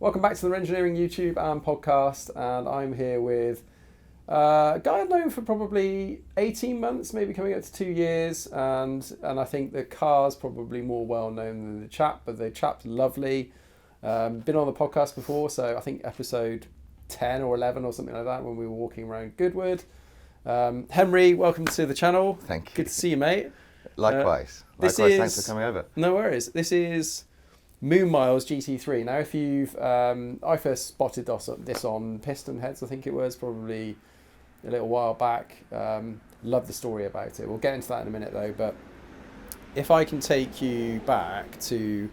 Welcome back to the Renngineering YouTube and podcast, and I'm here with a guy I've known for probably 18 months, maybe coming up to 2 years, and I think the car's probably more well known than the chap, but the chap's lovely. Been on the podcast before, so I think episode 10 or 11 or something like that when we were walking around Goodwood. Henry, welcome to the channel. Thank you. Good to see you, mate. Likewise. Thanks for coming over. No worries. This is Moon Miles GT3. Now, if you've, I first spotted this on Piston Heads, I think it was, probably a little while back. Love the story about it. We'll get into that in a minute though, but if I can take you back to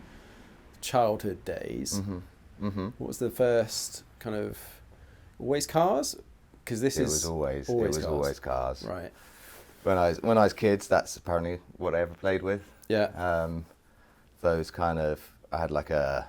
childhood days, what was the first kind of, always cars? Because this is always cars. Right. When I was kids, that's apparently what I ever played with. Yeah. Those kind of, I had like a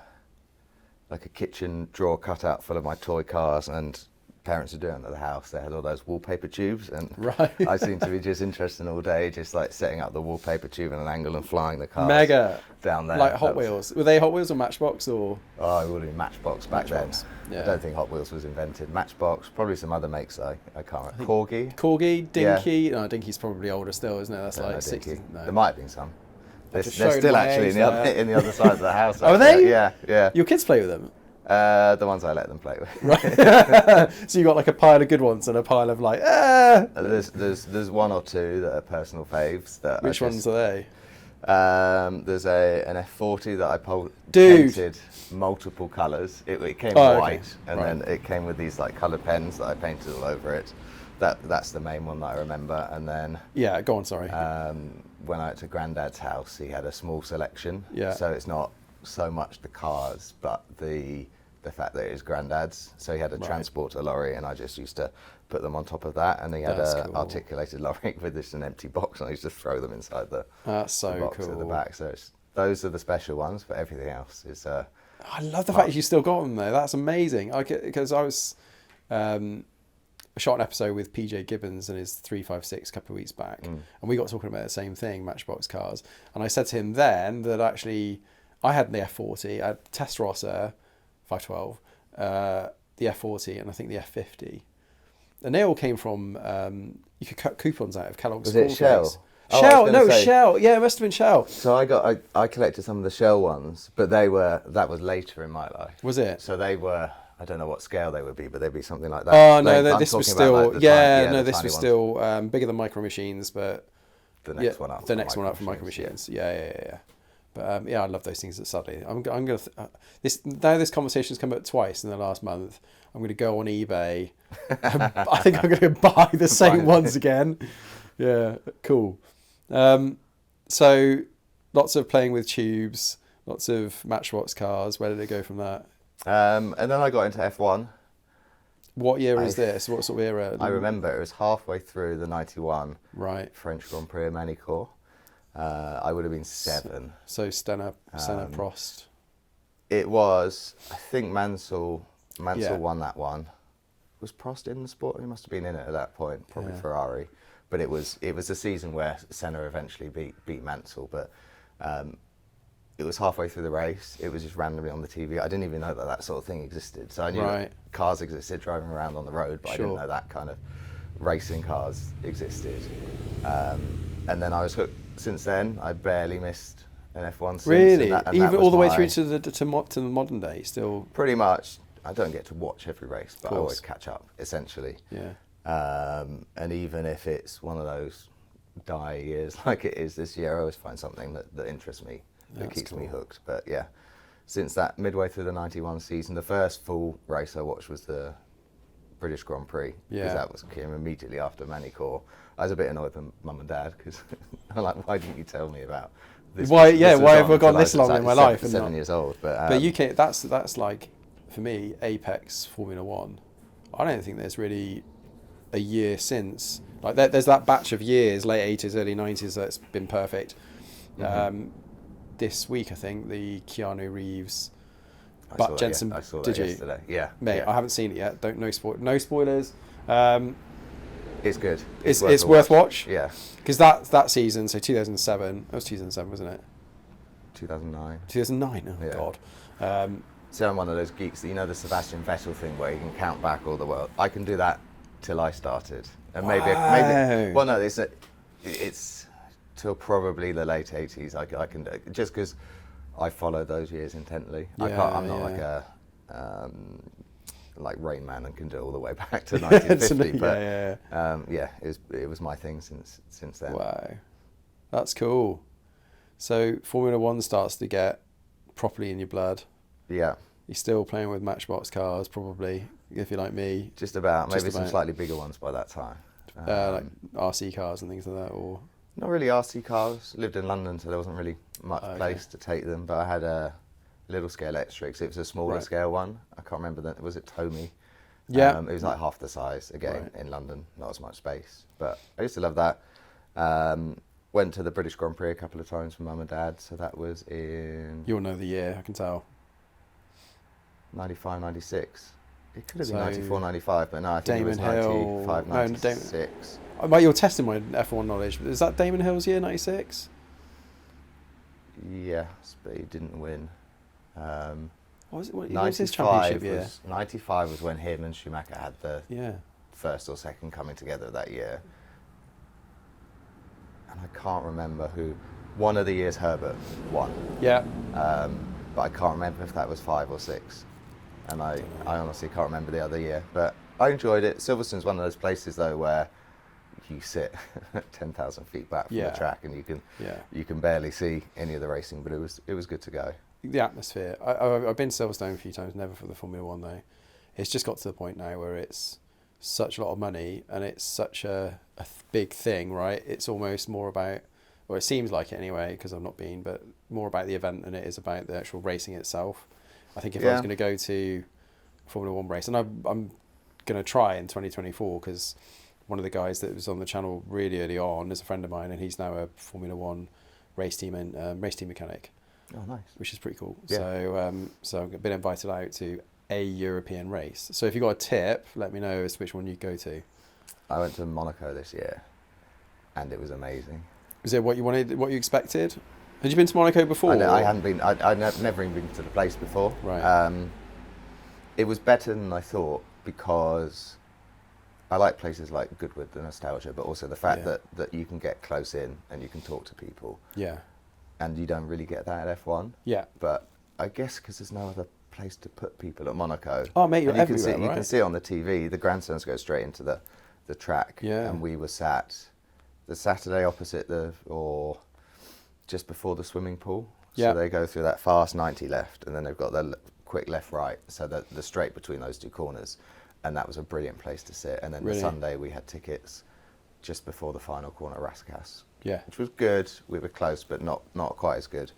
kitchen drawer cutout full of my toy cars, and parents would do it at the house. They had all those wallpaper tubes, and right. I seemed to be just interested all day, just like setting up the wallpaper tube at an angle and flying the cars Mega down there. Like Hot Wheels. Were they Hot Wheels or Matchbox or? Oh, it would have been Matchbox back then. Yeah. I don't think Hot Wheels was invented. Matchbox, probably some other makes I can't remember. Corgi, Dinky. Yeah. No, Dinky's probably older still, isn't it? That's like 60. No. There might have been some. They're just still showed my actually age in the other side of the house. Oh, are they? Yeah. Your kids play with them? The ones I let them play with. Right. So you got like a pile of good ones and a pile of like, There's one or two that are personal faves. Which ones are they? There's an F40 that I Dude. painted multiple colours. It came Oh, white, okay. and Right. then it came with these like coloured pens that I painted all over it. That's the main one that I remember. And then Yeah, go on, sorry. when I went to Grandad's house, he had a small selection. Yeah. So it's not so much the cars, but the fact that it is Grandad's. So he had a transporter lorry, and I just used to put them on top of that. And he had an articulated lorry with just an empty box, and I used to throw them inside the box at the back. So those are the special ones, but everything else is. I love the fact you still got them though. That's amazing. Because I was. I shot an episode with PJ Gibbons and his 356 a couple of weeks back, and we got talking about the same thing, Matchbox cars. And I said to him then that actually I had the F40, I had Testarossa 512, the F40, and I think the F50, and they all came from you could cut coupons out of Kellogg's. Was it Shell? Shell. Yeah, it must have been Shell. So I collected some of the Shell ones, but that was later in my life. Was it? So they were. I don't know what scale they would be, but they'd be something like that. Oh no, this was still this was ones. still bigger than Micro Machines, but the next one up. The next one up from Micro Machines. Yeah. But I love those things. Sadly, I'm gonna this conversation's come up twice in the last month. I'm gonna go on eBay. I think I'm gonna buy the same ones again. Yeah, cool. So lots of playing with tubes, lots of Matchbox cars. Where did it go from that? And then I got into F1. What year is this? What sort of era? I remember it was halfway through the 91 French Grand Prix Manicourt. I would have been 7. So Senna Prost. It was, I think Mansell won that one. Was Prost in the sport? He must have been in it at that point, probably Ferrari. But it was the season where Senna eventually beat Mansell. But it was halfway through the race. It was just randomly on the TV. I didn't even know that sort of thing existed. So I knew that cars existed driving around on the road, but I didn't know that kind of racing cars existed. And then I was hooked. Since then, I barely missed an F1 since. Really? And even all the way through to the modern day, still. Pretty much. I don't get to watch every race, but I always catch up, essentially. Yeah. And even if it's one of those dire years like it is this year, I always find something that interests me. That keeps me hooked. But yeah, since that midway through the 91 season, the first full race I watched was the British Grand Prix, because that came immediately after Manicourt. I was a bit annoyed with Mum and Dad, because I'm like, why didn't you tell me about this? Why have I gone this long in my life? Seven years old. But UK, that's like, for me, apex Formula One. I don't think there's really a year since. Like there's that batch of years, late 80s, early 90s, that's been perfect. This week, I think, the Keanu Reeves, Jensen. I saw that did you? yesterday. Yeah, mate. Yeah. I haven't seen it yet. No spoilers. It's good. It's worth watch. Yeah. Because that season, so 2007. That was 2007, wasn't it? 2009. 2009. Oh yeah. God. So I'm one of those geeks that, you know, the Sebastian Vettel thing where you can count back all the world. I can do that till I started, and maybe well, no, it's till probably the late 80s. I can do it, just because I follow those years intently. I'm not like a like Rain Man and can do it all the way back to 1950. But it was my thing since then. Wow, that's cool. So Formula One starts to get properly in your blood. Yeah. You're still playing with Matchbox cars, probably, if you're like me. Just about. Maybe some slightly bigger ones by that time. Like RC cars and things like that, or not really RC cars. Lived in London, so there wasn't really much place to take them. But I had a little scale X-Trix. It was a smaller scale one. I can't remember that. Was it Tomy? Yeah. It was like half the size. Again, in London, not as much space. But I used to love that. Went to the British Grand Prix a couple of times with Mum and Dad. So that was in... You'll know the year, I can tell. 95, 96. It could have been 94, 95, but no, I think it was 95, 96. You're testing my F1 knowledge. Is that Damon Hill's year, 96? Yes, but he didn't win. What was his championship year? 95 was when him and Schumacher had the first or second coming together that year. And I can't remember who. One of the years Herbert won. Yeah. But I can't remember if that was 5 or 6. And I honestly can't remember the other year. But I enjoyed it. Silverstone's one of those places, though, where you sit 10,000 feet back from the track and you can barely see any of the racing, but it was good to go. The atmosphere. I've been to Silverstone a few times, never for the Formula One, though. It's just got to the point now where it's such a lot of money and it's such a big thing, right? It's almost more about, or it seems like it anyway, because I've not been, but more about the event than it is about the actual racing itself. I think if I was going to go to a Formula One race, and I'm going to try in 2024, because one of the guys that was on the channel really early on is a friend of mine, and he's now a Formula One race team mechanic. Oh, nice. Which is pretty cool. Yeah. So I've been invited out to a European race. So if you got a tip, let me know as to which one you go to. I went to Monaco this year, and it was amazing. Was it what you wanted, what you expected? Had you been to Monaco before? I hadn't been. I'd never even been to the place before. Right. It was better than I thought, because I like places like Goodwood, the nostalgia, but also the fact that you can get close in and you can talk to people. Yeah. And you don't really get that at F1. Yeah. But I guess because there's no other place to put people at Monaco. Oh, mate, you're everywhere, right? You can see on the TV, the grandstands go straight into the track. Yeah. And we were sat the Saturday opposite or just before the swimming pool. Yeah. So they go through that fast 90 left, and then they've got the quick left right. So the straight between those two corners. And that was a brilliant place to sit. And then the Sunday we had tickets just before the final corner, Rascasse. Yeah. Which was good. We were close, but not quite as good.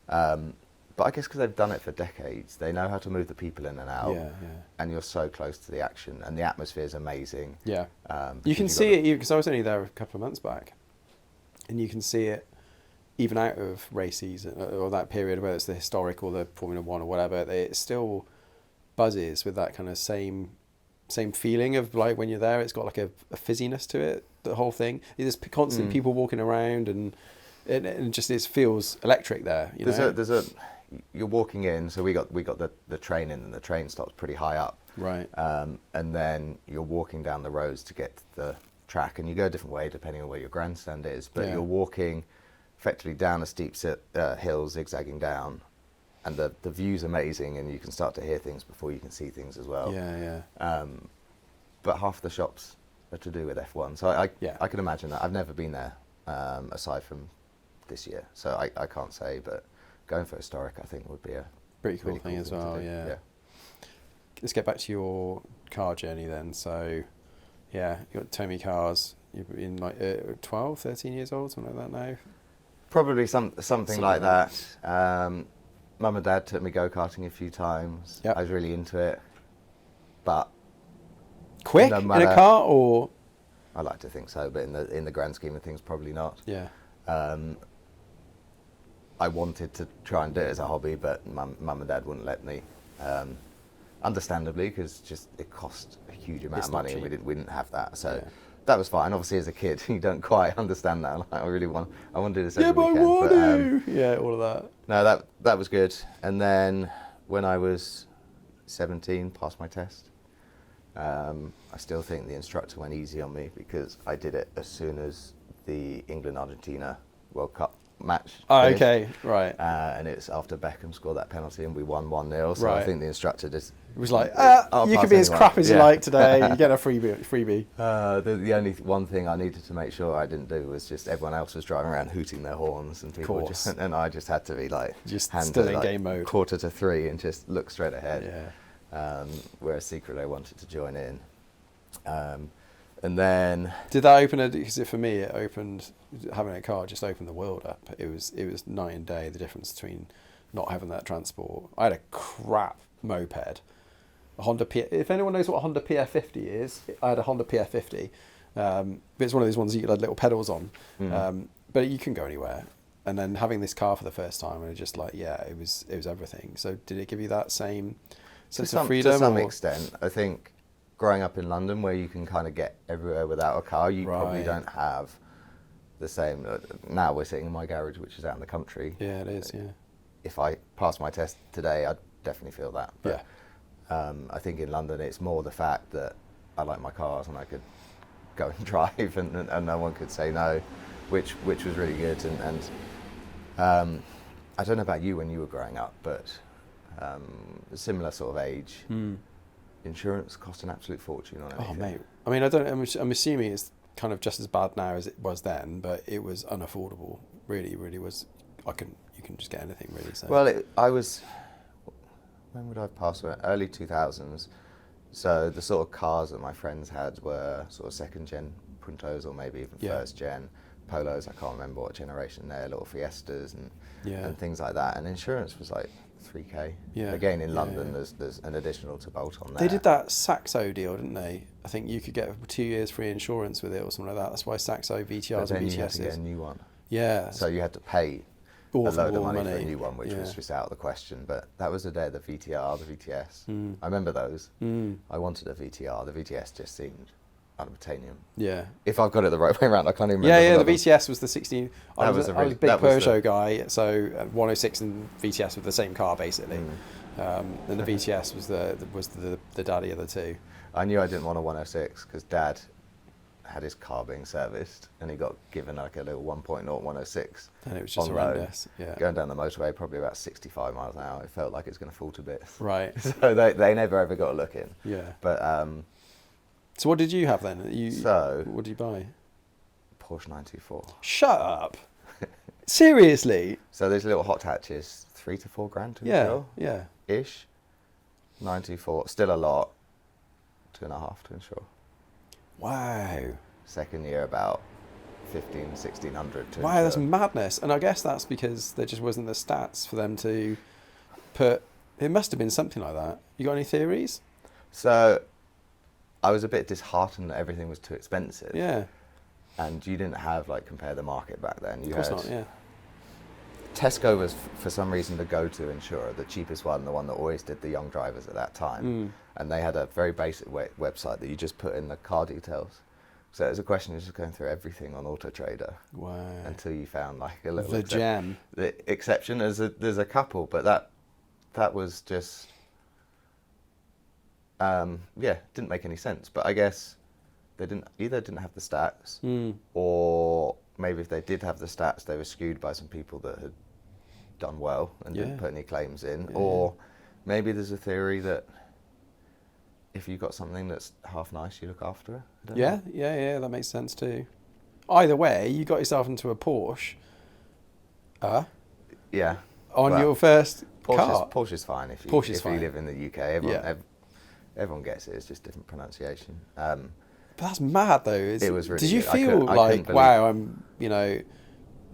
But I guess because they've done it for decades, they know how to move the people in and out. Yeah. And you're so close to the action, and the atmosphere is amazing. Yeah. You can see it, because I was only there a couple of months back, and you can see it even out of race season or that period, whether it's the historic or the Formula One or whatever. It still buzzes with that kind of same feeling of like when you're there. It's got like a fizziness to it. The whole thing. There's constant people walking around, and it just feels electric there. You're walking in. So we got the train in, and the train stops pretty high up. Right. And then you're walking down the roads to get to the track, and you go a different way depending on where your grandstand is. But you're walking effectively down a steep hill, zigzagging down, and the view's amazing, and you can start to hear things before you can see things as well. Yeah. But half the shops are to do with F1, so I can imagine that. I've never been there aside from this year, so I can't say, but going for historic I think would be a pretty cool really thing as well. Yeah. Let's get back to your car journey then. So you got Tommy cars. You're in like 12, 13 years old, something like that now. Probably something like that. Mum and Dad took me go-karting a few times. Yep. I was really into it, but quick in a car, or I like to think so, but in the grand scheme of things, probably not. Yeah. I wanted to try and do it as a hobby, but Mum and Dad wouldn't let me. Understandably, because it cost a huge amount of money, and we didn't have that. So that was fine. Obviously, as a kid, you don't quite understand that. Like, I want to do this every weekend. Yeah, but I want to. All of that. No, that was good. And then when I was 17, passed my test. I still think the instructor went easy on me because I did it as soon as the England-Argentina World Cup match finished. Okay, right. And it's after Beckham scored that penalty and we won 1-0. So Right. I think the instructor just... It was like, I'll you pass can be as anyone. crap as you Yeah. like today. You get a freebie. The only one thing I needed to make sure I didn't do was just everyone else was driving around hooting their horns and people Course. and I just had to be like Just hand still to, in like, game mode. 2:45 and just look straight ahead. Yeah. Whereas secretly I wanted to join in. And then Did that open because for me it opened, having a car just opened the world up. It was night and day, the difference between not having that transport. I had a crap moped, a Honda if anyone knows what a Honda PF50 is, I had a Honda PF50. But it's one of those ones you had little pedals on. But you can go anywhere. And then having this car for the first time, and just like, yeah, it was everything. So did it give you that same sense of freedom? To some extent, I think growing up in London where you can kind of get everywhere without a car, you probably don't have the same. Now we're sitting in my garage, which is out in the country. Yeah, it is, yeah. If I passed my test today, I'd definitely feel that. But, yeah. I think in London it's more the fact that I like my cars and I could go and drive and no one could say no, which was really good. And I don't know about you when you were growing up, but a similar sort of age, insurance cost an absolute fortune on everything. Oh, mate. I mean, I'm assuming it's kind of just as bad now as it was then, but it was unaffordable. Really, really was. You can just get anything, really. So. Well, when would I have passed away? Early 2000s. So the sort of cars that my friends had were sort of second gen Puntos or maybe even first gen Polos. I can't remember what generation they're, little Fiestas and things like that. And insurance was like 3k. Yeah. Again, in London, there's an additional to bolt on there. They did that Saxo deal, didn't they? I think you could get 2 years free insurance with it or something like that. That's why Saxo VTRs and VTSs. You had to get a new one. Yeah. So you had to pay a load of money for a new one, which was just out of the question. But that was the day of the VTR, the VTS. I remember those. I wanted a VTR. The VTS just seemed unobtainium. Yeah. If I've got it the right way around, I can't even remember. Yeah, the VTS was the 16. I was a big that was Peugeot guy, so 106 and VTS were the same car basically. And the VTS was the daddy of the two. I knew I didn't want a 106 because Dad had his car being serviced and he got given like a little 1.0 106. And it was just horrendous. Yeah. Going down the motorway, probably about 65 miles an hour. It felt like it's going to fall to bits. Right. So they never ever got a look in. Yeah. But so what did you have then? What did you buy? Porsche 924. Shut up. Seriously? So those little hot hatches, 3 to 4 grand to insure. Yeah. Ish. 924, still a lot. 2.5 to insure. Wow. Second year about 1,600 to Wow, insure. that's madness. And I guess that's because there just wasn't the stats for them to put. It must have been something like that. You got any theories? So I was a bit disheartened that everything was too expensive. Yeah. And you didn't have like compare the market back then. Of course not, yeah. Tesco was for some reason the go-to insurer, the cheapest one, the one that always did the young drivers at that time. And they had a very basic website that you just put in the car details. So it was a question of just going through everything on Auto Trader. Wow. Until you found like a little gem. The exception. There's a couple, but that was just didn't make any sense. But I guess they didn't have the stats, or maybe if they did have the stats, they were skewed by some people that had done well and didn't put any claims in, or maybe there's a theory that if you've got something that's half nice, you look after it. Yeah, that makes sense too. Either way, you got yourself into a Porsche. Yeah. On your first car. Porsche's fine if you live in the UK. Everyone gets it. It's just different pronunciation. But that's mad though. It was really Did you good. feel like, believe... wow, I'm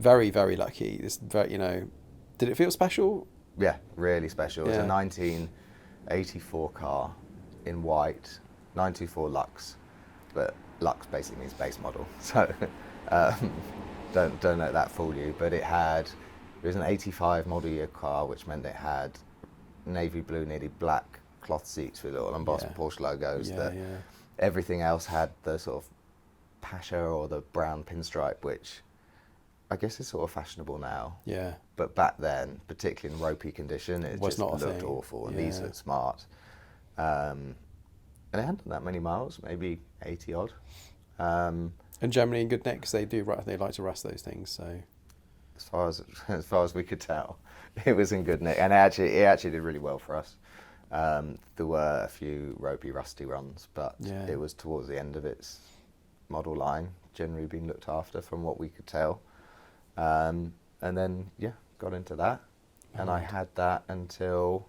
very, very lucky. Did it feel special? Yeah, really special. Yeah. It's a 1984 car in white, 924 Lux, but Lux basically means base model. So don't let that fool you. But it was an 85 model year car, which meant it had navy blue, nearly black cloth seats with little embossed Porsche logos. Everything else had the sort of Pasha or the brown pinstripe, which I guess it's sort of fashionable now. Yeah. But back then, particularly in ropey condition, it just not a looked thing. awful, and these looked smart. And it hadn't done that many miles, maybe 80 odd. And generally in good nick, because they like to rust those things. So as far as we could tell, it was in good nick, and it actually did really well for us. There were a few ropey, rusty runs, but it was towards the end of its model line, generally being looked after from what we could tell. And then, got into that. And I had that until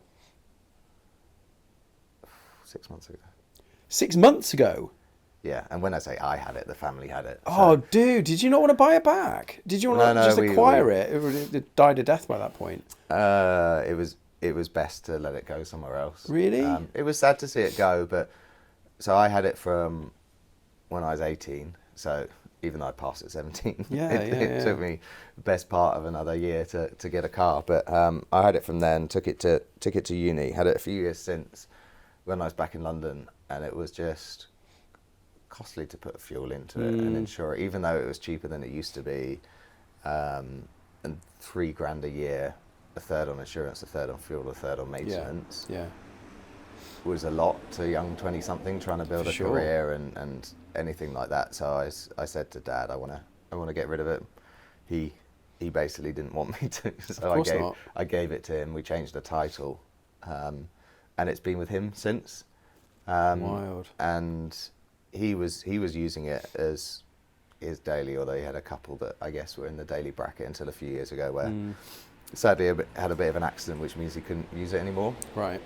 6 months ago. 6 months ago? Yeah, and when I say I had it, the family had it. Oh, dude, did you not want to buy it back? Did you want to just acquire it? It died a death by that point. It was best to let it go somewhere else. Really? It was sad to see it go, but so I had it from when I was 18. So even though I passed at 17, it took me the best part of another year to get a car. But I had it from then. Took it to uni. Had it a few years since when I was back in London, and it was just costly to put fuel into it and insure it, even though it was cheaper than it used to be. And $3,000 a year, a third on insurance, a third on fuel, a third on maintenance. Yeah. Was a lot to a young 20-something trying to build a career and anything like that. So I said to Dad, I want to get rid of it. He basically didn't want me to, so I gave it to him. We changed the title, and it's been with him since. Wild. And he was using it as his daily, although he had a couple that I guess were in the daily bracket until a few years ago, where sadly had a bit of an accident, which means he couldn't use it anymore. Right.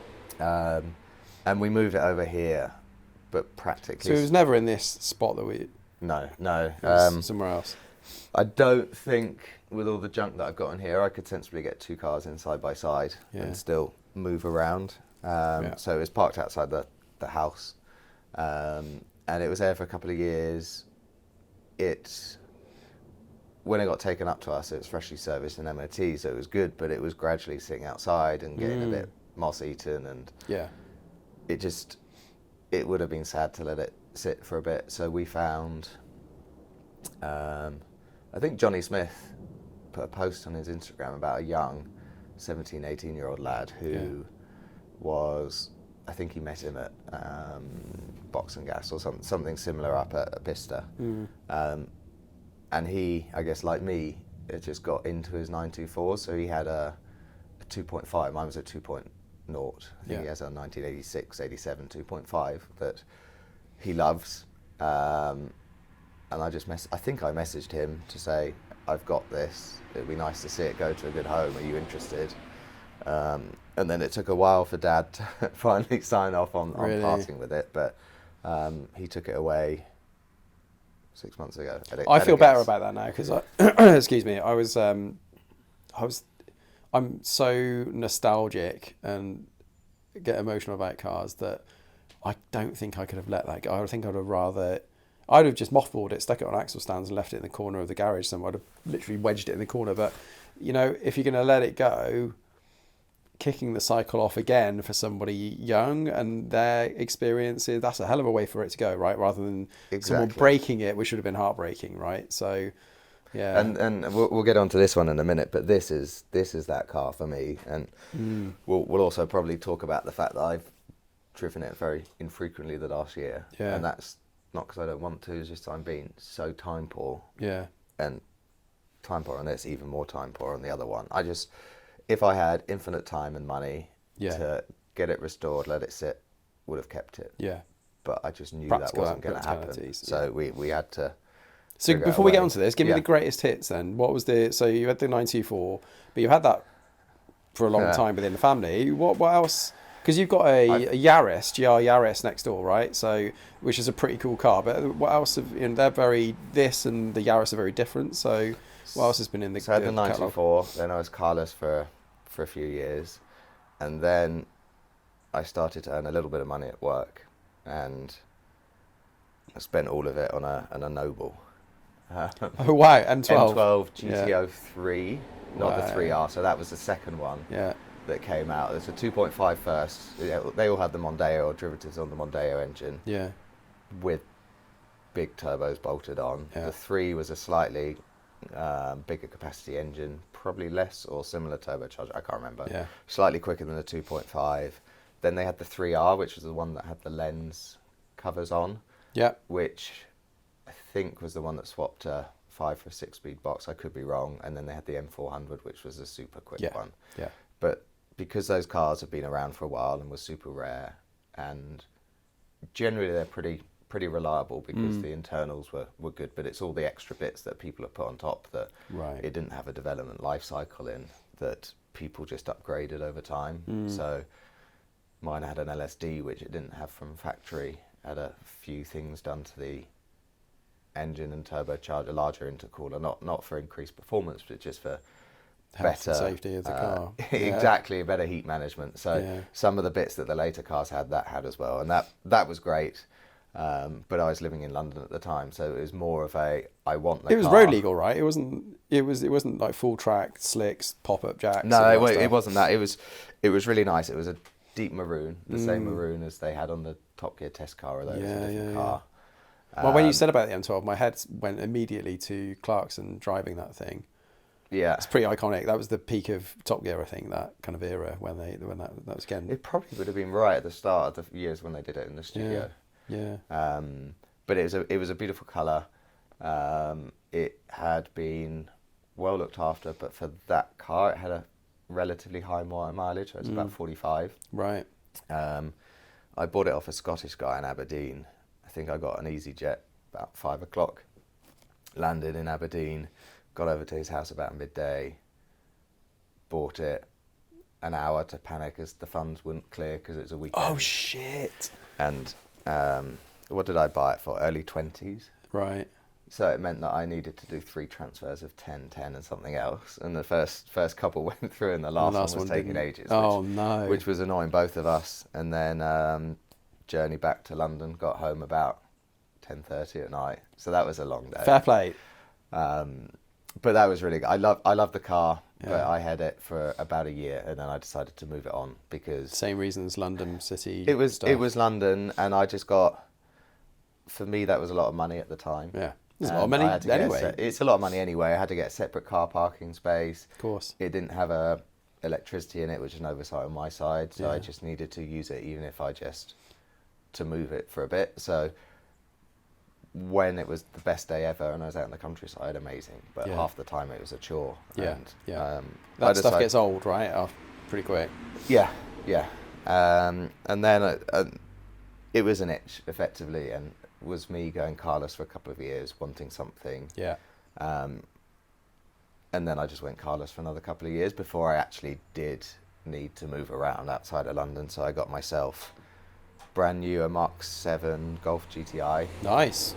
And we moved it over here, but practically... So it was never in this spot that we... No. Somewhere else. I don't think, with all the junk that I've got in here, I could sensibly get two cars in side by side and still move around. So it was parked outside the house. And it was there for a couple of years. When it got taken up to us, it was freshly serviced and MOT, so it was good, but it was gradually sitting outside and getting a bit moss-eaten, and it would have been sad to let it sit for a bit. So we found, I think Johnny Smith put a post on his Instagram about a young 17, 18-year-old lad who was, I think he met him at Box and Gas or something similar up at Bicester. And he, I guess like me, it just got into his 924, so he had a 2.5, mine was a 2.0. I think he has a 1986, 87 2.5 that he loves. And I just I think I messaged him to say, I've got this, it'd be nice to see it go to a good home, are you interested? And then it took a while for Dad to finally sign off on parting with it, but he took it away 6 months ago. I feel better about that now because excuse me, I'm so nostalgic and get emotional about cars that I don't think I could have let that go. I think I'd have just mothballed it, stuck it on axle stands and left it in the corner of the garage somewhere. I'd have literally wedged it in the corner. But, if you're going to let it go, kicking the cycle off again for somebody young and their experiences, that's a hell of a way for it to go, right? Rather than someone breaking it, which would have been heartbreaking, right? So, yeah. And we'll get onto this one in a minute, but this is that car for me. And we'll also probably talk about the fact that I've driven it very infrequently the last year. Yeah. And that's not because I don't want to, it's just I'm being so time poor. Yeah. And time poor on this, even more time poor on the other one. If I had infinite time and money to get it restored, let it sit, would have kept it. Yeah. But I just knew that wasn't going to happen. So we had to... So before we get onto this, give me the greatest hits then. What was so you had the 924, but you had that for a long time within the family. What else? Because you've got a Yaris, GR Yaris next door, right? So, which is a pretty cool car. But what else this and the Yaris are very different. So what else has been in the So I had the 924, then I was carless for a few years. And then I started to earn a little bit of money at work. And I spent all of it on a Noble. Oh wow, M12. M12 GT3, not the 3R, so that was the second one that came out. There's a 2.5 first. They all had the Mondeo or derivatives on the Mondeo engine. Yeah. With big turbos bolted on. Yeah. The 3 was a slightly bigger capacity engine, probably less or similar turbocharger, I can't remember. Yeah. Slightly quicker than the 2.5. Then they had the 3R, which was the one that had the lens covers on. Yeah. Which I think was the one that swapped a 5 for a 6-speed box. I could be wrong. And then they had the M400, which was a super quick one. Yeah. But because those cars have been around for a while and were super rare, and generally they're pretty reliable because the internals were good, but it's all the extra bits that people have put on top that it didn't have a development life cycle in, that people just upgraded over time. So mine had an LSD, which it didn't have from factory, had a few things done to the engine and turbocharger, larger intercooler, not for increased performance, but just for Health better and safety of the car. Exactly, better heat management. So some of the bits that the later cars had as well, and that was great. But I was living in London at the time, so it was more of a I want the car. It was road legal, right? It wasn't like full track slicks, pop up jacks. No, it wasn't that. It was really nice. It was a deep maroon, the same maroon as they had on the Top Gear test car, although it was a different car. Well, when you said about the M12, my head went immediately to Clarkson driving that thing. Yeah, it's pretty iconic. That was the peak of Top Gear, I think, that kind of era when that was again. It probably would have been right at the start of the years when they did it in the studio. Yeah. But it was a beautiful colour. It had been well looked after, but for that car, it had a relatively high mileage. It was about 45. Right. I bought it off a Scottish guy in Aberdeen. I think I got an EasyJet about 5 o'clock. Landed in Aberdeen, got over to his house about midday. Bought it. An hour to panic as the funds wouldn't clear because it was a weekend. Oh shit! And what did I buy it for? Early 20s. Right. So it meant that I needed to do 3 transfers of 10, 10 and something else. And the first couple went through and the last one was taking ages. Which was annoying both of us. And then journey back to London, got home about 10:30 at night. So that was a long day. Fair play. But that was really good. I love the car, but I had it for about a year and then I decided to move it on because... Same reasons, London City It was stuff. It was London, and I just got... For me, that was a lot of money at the time. Yeah. It's a lot of money anyway. It's a lot of money anyway. I had to get a separate car parking space. Of course. It didn't have a electricity in it, which is an oversight on my side. So I just needed to use it, even if to move it for a bit. So when it was the best day ever and I was out in the countryside, amazing. But half the time it was a chore. Yeah. And, that stuff gets old, right? Pretty quick. Yeah. And then it was an itch, effectively, and was me going carless for a couple of years, wanting something. Yeah. And then I just went carless for another couple of years before I actually did need to move around outside of London. So I got myself brand new a Mark 7 Golf GTI. Nice.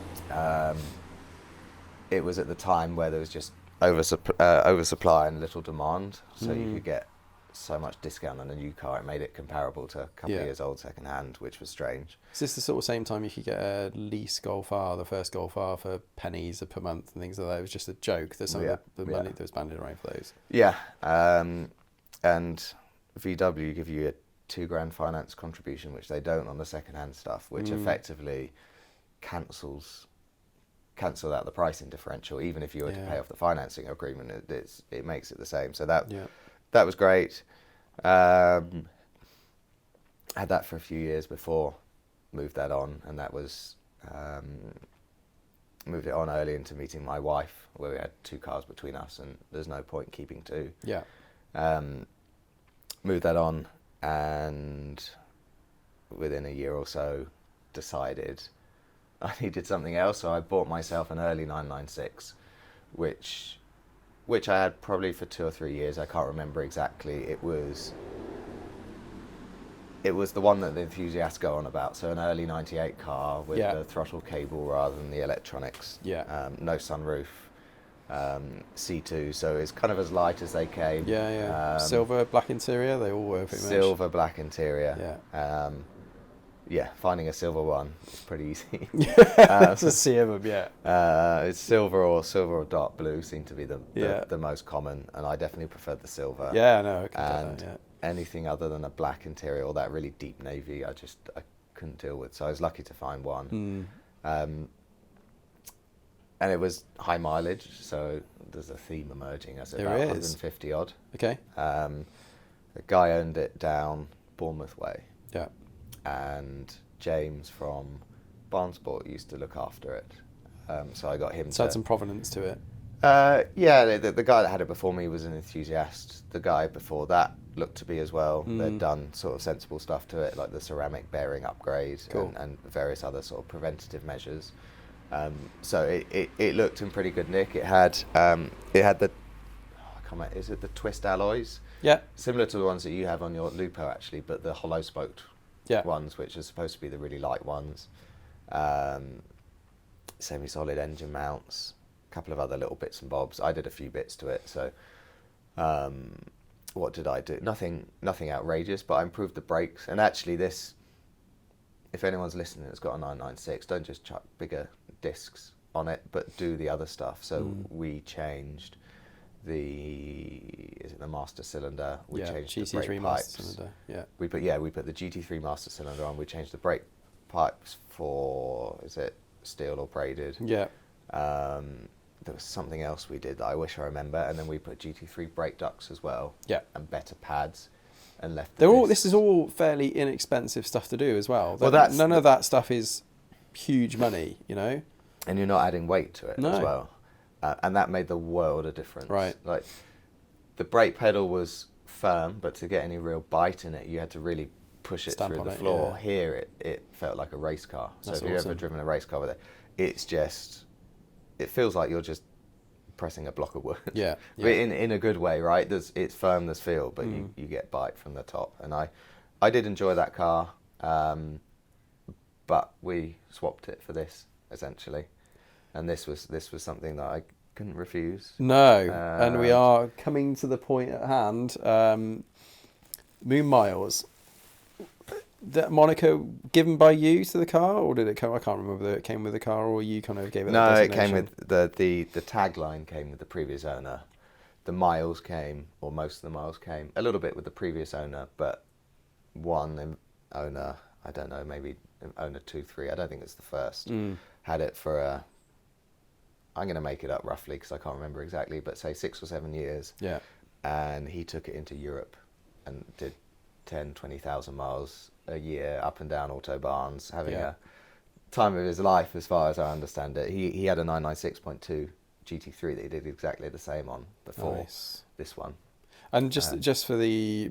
It was at the time where there was just oversupply and little demand, so you could get so much discount on a new car. It made it comparable to a couple of years old second hand, which was strange. Is this the sort of same time you could get a lease Golf R, the first Golf R, for pennies per month and things like that? It was just a joke that some of the money that was banded around for those. Yeah, and VW give you a £2,000 finance contribution, which they don't on the second hand stuff, which effectively cancel out the pricing differential. Even if you were to pay off the financing agreement, it makes it the same. So that was great. Had that for a few years before moved that on, and that was moved it on early into meeting my wife, where we had 2 cars between us and there's no point keeping 2. Moved that on, and within a year or so decided I needed something else, so I bought myself an early 996, which I had probably for 2 or 3 years. I can't remember exactly. It was the one that the enthusiasts go on about. So an early 98 car with the throttle cable rather than the electronics. No sunroof. C2, so it's kind of as light as they came. Silver, black interior, they all were pretty much. Silver, black interior. Finding a silver one is pretty easy. It's a sea of them, it's silver or dark blue seem to be the most common, and I definitely preferred the silver. And anything other than a black interior or that really deep navy, I couldn't deal with. So I was lucky to find one. and it was high mileage, so there's a theme emerging. That's about 150 odd. Okay. The guy owned it down Bournemouth way. Yeah. And James from Barnsport used to look after it. So I got him to... had some provenance to it. Yeah, the guy that had it before me was an enthusiast. The guy before that looked to be as well. They'd done sort of sensible stuff to it, like the ceramic bearing upgrade and various other sort of preventative measures. So it looked in pretty good nick. It had the, is it the twist alloys? Yeah. Similar to the ones that you have on your Lupo actually, but the hollow spoked ones, which are supposed to be the really light ones. Semi-solid engine mounts, a couple of other little bits and bobs. I did a few bits to it. So what did I do? Nothing outrageous, but I improved the brakes. And actually this, if anyone's listening that's got a 996, don't just chuck bigger discs on it, but do the other stuff. So we changed the master cylinder. We changed GT3 the brake pipes. master cylinder. Yeah. We put the GT3 master cylinder on. We changed the brake pipes for, is it steel or braided? Yeah. There was something else we did that I wish I remember, and then we put GT3 brake ducts as well. Yeah. And better pads, and left. This is all fairly inexpensive stuff to do as well. Well, none of that stuff is huge money, you know. And you're not adding weight to it as well. And that made the world of difference. Right. Like, the brake pedal was firm, but to get any real bite in it, you had to really push it through the floor. Yeah. Here, it felt like a race car. So if you've ever driven a race car with it, it's just, it feels like you're just pressing a block of wood. Yeah. But in a good way, right? It's firm, there's feel, but you get bite from the top. And I did enjoy that car, but we swapped it for this, essentially. And this was something that I couldn't refuse. No, and we are coming to the point at hand. Moon miles. That moniker given by you to the car, or did it come? I can't remember whether it came with the car or you kind of gave it. No, it came with the tagline came with the previous owner. The miles came, or most of the miles came, a little bit with the previous owner, but one owner, I don't know, maybe owner 2, 3. I don't think it's the first. Had it for a. I'm going to make it up roughly because I can't remember exactly, but say 6 or 7 years. Yeah. And he took it into Europe and did 10, 20,000 miles a year up and down autobahns, having a time of his life as far as I understand it. He had a 996.2 GT3 that he did exactly the same on before this one. And just for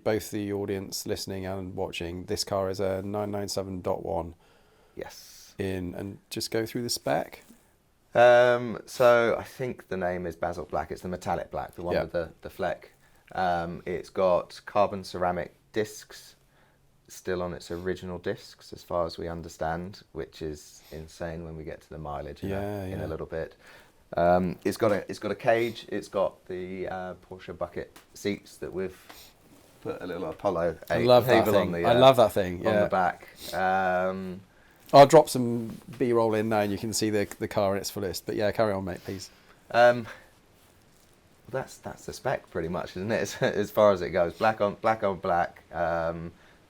both the audience listening and watching, this car is a 997.1. Yes. And just go through the spec. So I think the name is Basalt Black. It's the metallic black, the one with the fleck. It's got carbon ceramic discs still on its original discs, as far as we understand, which is insane when we get to the mileage in a little bit. It's got a cage. It's got the Porsche bucket seats that we've put a little Apollo table on the. I love that thing. On the back. I'll drop some B-roll in now and you can see the car in its fullest. But yeah, carry on, mate, please. That's the spec pretty much, isn't it? As far as it goes, black on black,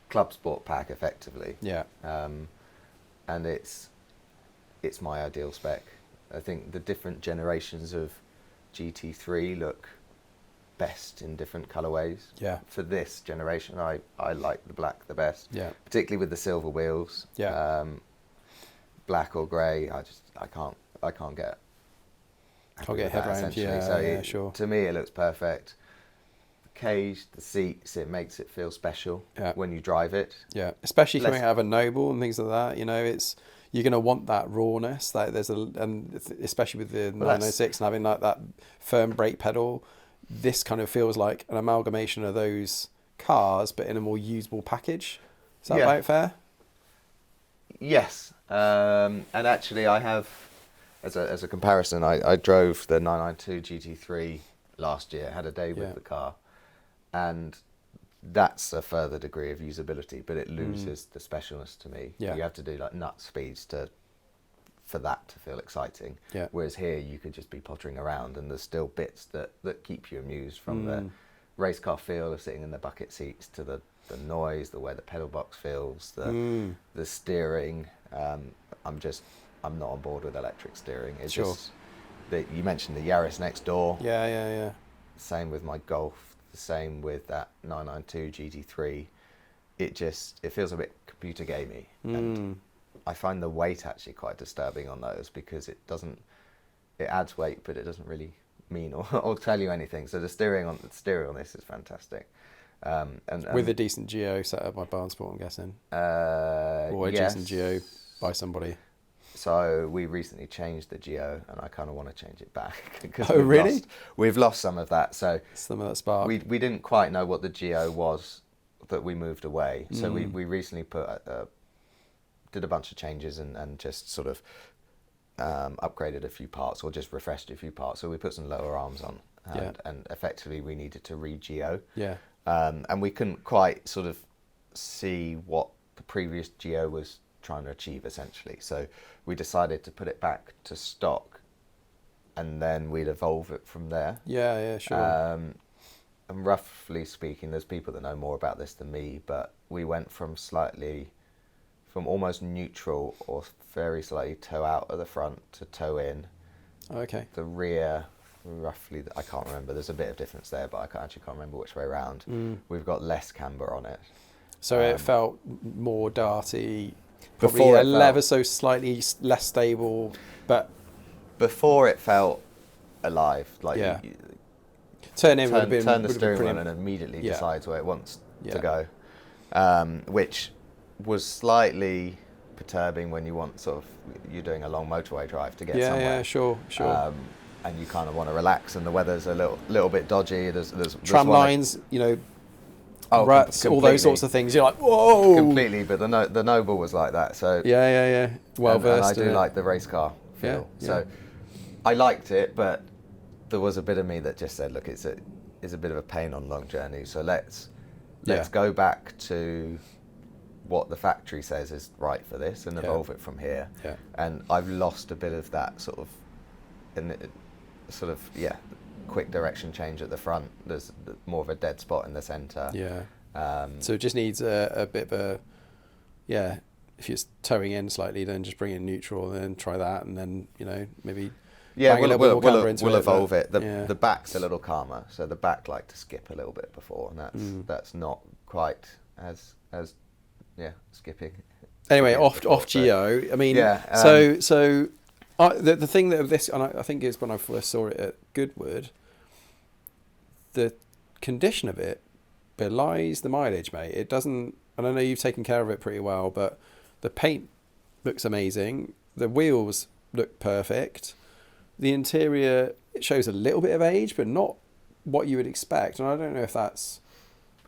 club sport pack effectively. Yeah. And it's my ideal spec. I think the different generations of GT3 look best in different colorways. Yeah. For this generation, I like the black the best. Yeah. Particularly with the silver wheels. Yeah. Black or grey, I can't get. I'll get a head round. Yeah, sure. To me, it looks perfect. The cage, the seats, it makes it feel special when you drive it. Yeah, especially coming out of a Noble and things like that. You know, you're going to want that rawness. Like and especially with the 996 and having like that firm brake pedal. This kind of feels like an amalgamation of those cars, but in a more usable package. Is that about fair? Yes, and actually, I have, as a comparison, I drove the 992 GT3 last year. Had a day with the car, and that's a further degree of usability, but it loses the specialness to me. Yeah. You have to do like nut speeds for that to feel exciting. Yeah. Whereas here you could just be pottering around and there's still bits that keep you amused, from the race car feel of sitting in the bucket seats to the noise, the way the pedal box feels, the steering. I'm not on board with electric steering. It's just You mentioned the Yaris next door. Yeah. Same with my Golf. The same with that 992 GT3. It feels a bit computer gamey, and I find the weight actually quite disturbing on those, because it adds weight, but it doesn't really mean or tell you anything. So the steering on this is fantastic. And with a decent geo set up by Barnsport, I'm guessing. Or a yes. decent geo by somebody. So we recently changed the geo, and I kind of want to change it back. Oh, really? We've lost some of that. So some of that spark. We didn't quite know what the geo was that we moved away. So we recently did a bunch of changes and just sort of upgraded a few parts, or just refreshed a few parts. So we put some lower arms on, and effectively we needed to re-geo. Yeah. And we couldn't quite sort of see what the previous geo was trying to achieve, essentially. So we decided to put it back to stock, and then we'd evolve it from there. Yeah, sure. And roughly speaking, there's people that know more about this than me, but we went from almost neutral or very slightly toe out at the front to toe in. Okay. The rear, roughly, I can't remember. There's a bit of difference there, but I can't remember which way around. We've got less camber on it. So it felt more darty. Probably Before a lever so slightly less stable, but before it felt alive. Like turn the steering wheel and immediately decides where it wants to go, which was slightly perturbing when you're doing a long motorway drive to get somewhere. Yeah, sure. And you kind of want to relax, and the weather's a little bit dodgy. There's tram lines, ruts, all those sorts of things. You're like, whoa! Completely, but the Noble was like that. So yeah. Well versed. And I do like the race car feel. Yeah. So I liked it, but there was a bit of me that just said, look, it's a bit of a pain on long journeys. So let's go back to what the factory says is right for this and evolve it from here. Yeah. And I've lost a bit of that quick direction change at the front. There's more of a dead spot in the centre. Yeah. So it just needs a bit of if you're towing in slightly, then just bring in neutral and then try that, and then maybe we'll evolve it. The back's a little calmer, so the back liked to skip a little bit before, and that's not quite as skipping. Anyway, off geo. I mean, so the thing that this, and I think is when I first saw it at Goodwood, the condition of it belies the mileage, mate. It doesn't, and I know you've taken care of it pretty well, but the paint looks amazing. The wheels look perfect. The interior, it shows a little bit of age, but not what you would expect. And I don't know if that's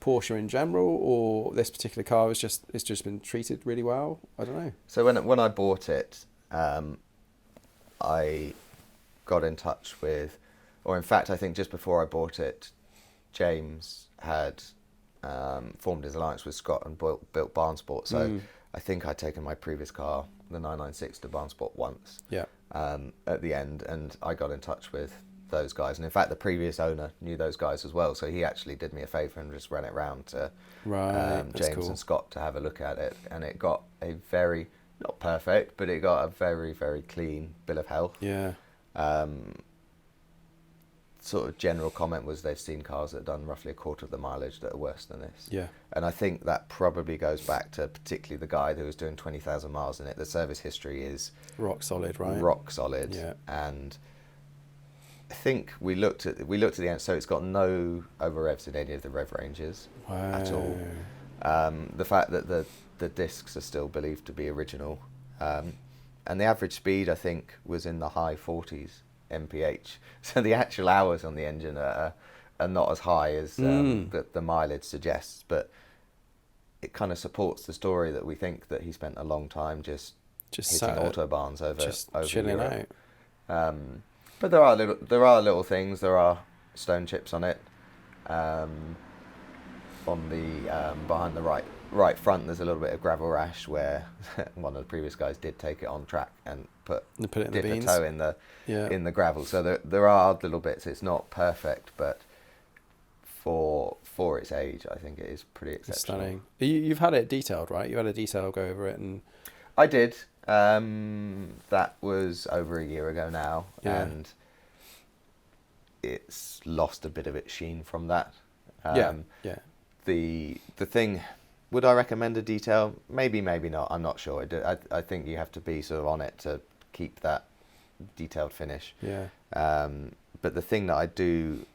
Porsche in general or this particular car it's just been treated really well. I don't know. So when I bought it, I got in touch with, or in fact, I think just before I bought it, James had formed his alliance with Scott and built Barnsport. So I think I'd taken my previous car, the 996, to Barnsport once. Yeah. At the end, and I got in touch with those guys, and in fact the previous owner knew those guys as well, so he actually did me a favour and just ran it round to James and Scott to have a look at it, and it got a very, not perfect, but it got a very, very clean bill of health. Yeah. Sort of general comment was they've seen cars that have done roughly a quarter of the mileage that are worse than this. Yeah. And I think that probably goes back to particularly the guy who was doing 20,000 miles in it. The service history is rock solid, right? Rock solid. Yeah. And I think we looked at the end, so it's got no over revs in any of the rev ranges at all. The fact that the discs are still believed to be original, and the average speed I think was in the high 40s mph. So the actual hours on the engine are not as high as the mileage suggests, but it kind of supports the story that we think that he spent a long time just hitting autobahns over chilling Europe. Out. But there are little things. There are stone chips on it. On the behind the right front, there's a little bit of gravel rash where one of the previous guys did take it on track and dip the toe in the gravel. So there are little bits. It's not perfect, but for its age, I think it is pretty exceptional. Stunning. You've had it detailed, right? You had a detail go over it, and I did. That was over a year ago now, and it's lost a bit of its sheen from that. Yeah. The thing, would I recommend a detail? Maybe not. I'm not sure. I think you have to be sort of on it to keep that detailed finish. Yeah. But the thing that I do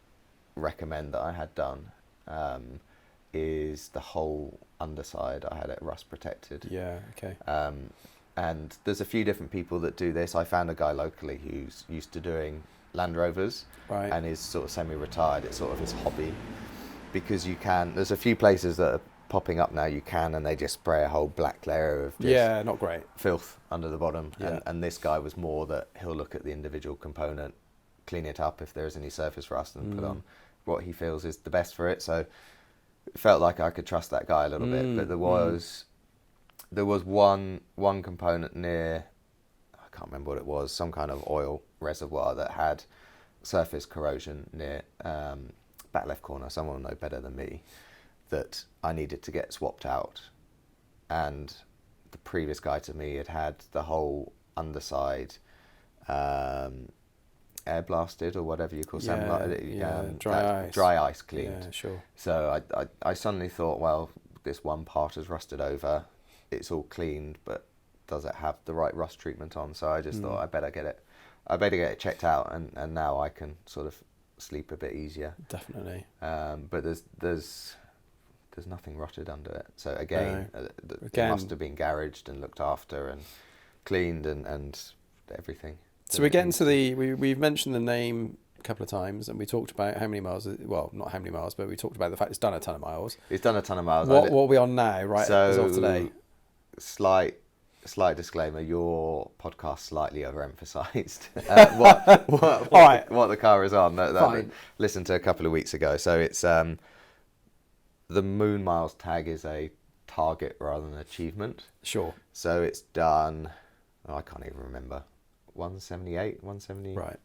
recommend that I had done is the whole underside. I had it rust protected. Yeah. Okay. And there's a few different people that do this. I found a guy locally who's used to doing Land Rovers, Right. and is sort of semi-retired. It's sort of his hobby, because you can. There's a few places that are popping up now. You can, and they just spray a whole black layer of just not great filth under the bottom. Yeah. And this guy was more that he'll look at the individual component, clean it up if there's any surface rust, and put on what he feels is the best for it. So it felt like I could trust that guy a little bit. But there was one component near, I can't remember what it was, some kind of oil reservoir that had surface corrosion near back left corner. Someone will know better than me, that I needed to get swapped out. And the previous guy to me had the whole underside air blasted, or whatever you call dry ice cleaned. Yeah, sure. So I suddenly thought, well, this one part has rusted over. It's all cleaned, but does it have the right rust treatment on? So I just thought I better get it checked out, and now I can sort of sleep a bit easier. Definitely. But there's nothing rotted under it. So again, it must have been garaged and looked after and cleaned and everything. So we're getting to we've mentioned the name a couple of times, and we talked about how many miles, well, not how many miles, but we talked about the fact it's done a ton of miles. It's done a ton of miles. What are we on now, right, so, as of today? Slight disclaimer, your podcast slightly overemphasised what the car is on. That listened to a couple of weeks ago. So it's the moon miles tag is a target rather than achievement. Sure. So it's done, I can't even remember, 178, 170. Right.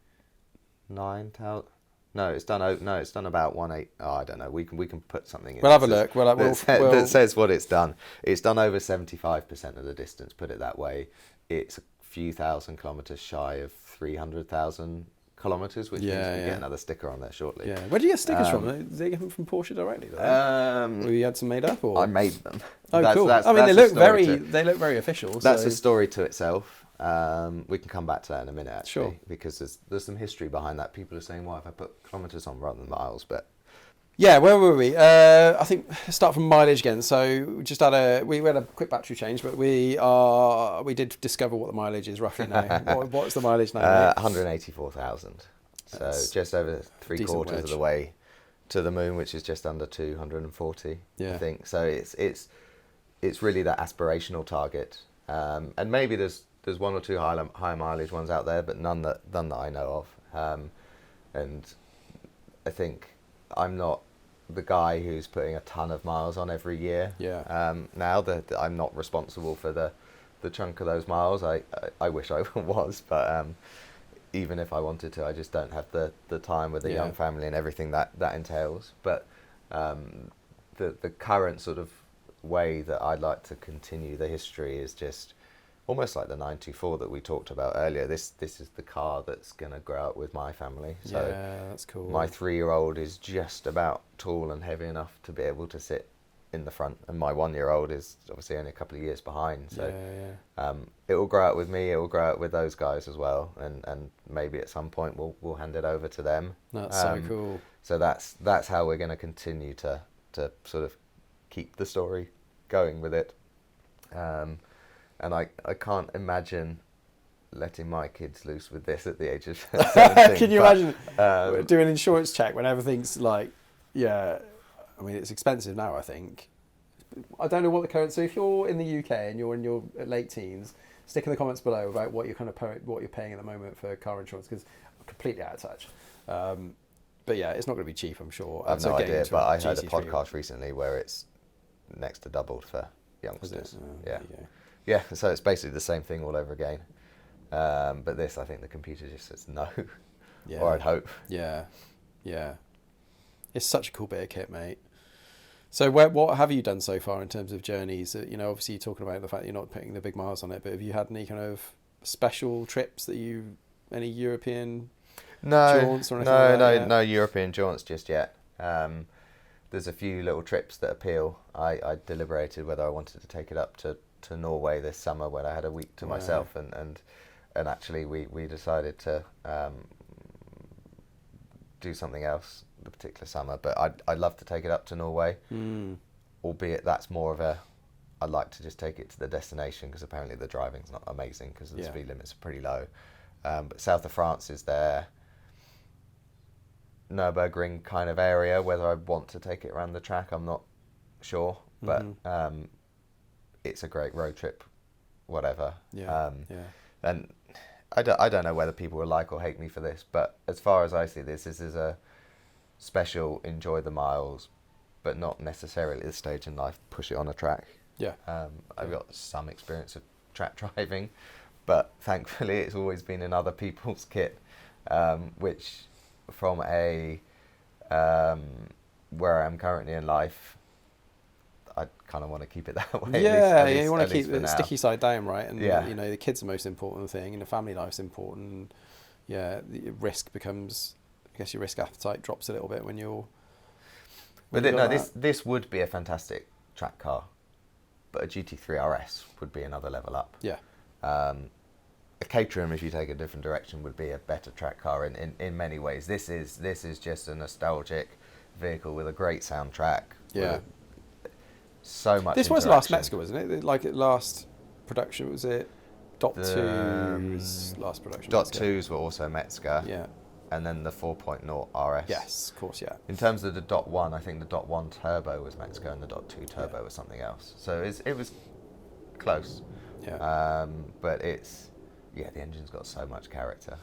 9,000. No, it's done about 1.8. Oh, I don't know. We can put something in. We'll have a look. That says what it's done. It's done over 75% of the distance. Put it that way. It's a few thousand kilometres shy of 300,000 kilometres, which means we get another sticker on there shortly. Yeah. Where do you get stickers from? Did they get them from Porsche directly? Or you had some made up, or I made them. Oh, cool. I mean, they look very official. That's a story to itself. We can come back to that in a minute, actually, sure, because there's some history behind that. People are saying, why have I put kilometres on rather than miles? But yeah, where were we? I think start from mileage again. So we just had a quick battery change, but we did discover what the mileage is roughly now. What's the mileage now? 184,000. So just over three-quarters of the way to the moon, which is just under 240, I think. So it's really that aspirational target, and maybe there's one or two high mileage ones out there, but none that I know of. And I think I'm not the guy who's putting a ton of miles on every year. Yeah. Now that I'm not responsible for the chunk of those miles, I wish I was, but even if I wanted to, I just don't have the time with a young family and everything that entails. But the current sort of way that I'd like to continue the history is just almost like the 924 that we talked about earlier. This is the car that's going to grow up with my family. So yeah, that's cool. My 3-year-old is just about tall and heavy enough to be able to sit in the front, and my 1-year-old is obviously only a couple of years behind. So it will grow up with me. It will grow up with those guys as well, and maybe at some point we'll hand it over to them. That's so cool. So that's how we're going to continue to sort of keep the story going with it. And I can't imagine letting my kids loose with this at the age of 17. Can you imagine doing an insurance check when everything's like, I mean, it's expensive now, I think. I don't know what the current, so if you're in the UK and you're in your late teens, stick in the comments below about what you're paying at the moment for car insurance, because I'm completely out of touch. But yeah, it's not going to be cheap, I'm sure. I've no idea, but I heard a podcast recently where it's next to doubled for youngsters. Yeah, so it's basically the same thing all over again. But this, I think the computer just says no, or I'd hope. Yeah. It's such a cool bit of kit, mate. So what have you done so far in terms of journeys? Obviously you're talking about the fact that you're not putting the big miles on it, but have you had any kind of special trips any European? jaunts or anything like that? No European jaunts just yet. There's a few little trips that appeal. I deliberated whether I wanted to take it up to Norway this summer when I had a week to myself, and actually we decided to do something else the particular summer. But I'd love to take it up to Norway, albeit that's more of I'd like to just take it to the destination, because apparently the driving's not amazing because the speed limits are pretty low. But south of France is there. Nürburgring kind of area. Whether I want to take it around the track, I'm not sure. But it's a great road trip, whatever. And I don't know whether people will like or hate me for this, but as far as I see this is a special enjoy the miles, but not necessarily at this stage in life push it on a track. I've got some experience of track driving, but thankfully it's always been in other people's kit, which from where I am currently in life, I kind of want to keep it that way. You want to keep the sticky side down, right? And the kid's the most important thing, and the family life's important. And, the risk becomes, I guess your risk appetite drops a little bit when you're. This would be a fantastic track car, but a GT3 RS would be another level up. A Caterham, if you take a different direction, would be a better track car in many ways. This is just a nostalgic vehicle with a great soundtrack. So much. This was last Mexico, wasn't it? Like last production, was it? Dot 2's last production. Dot 2's were also Metzger. Yeah. And then the 4.0 RS. Yes, of course, yeah. In terms of the Dot 1, I think the Dot 1 Turbo was Metzger and the Dot 2 Turbo was something else. So it was close. But the engine's got so much character.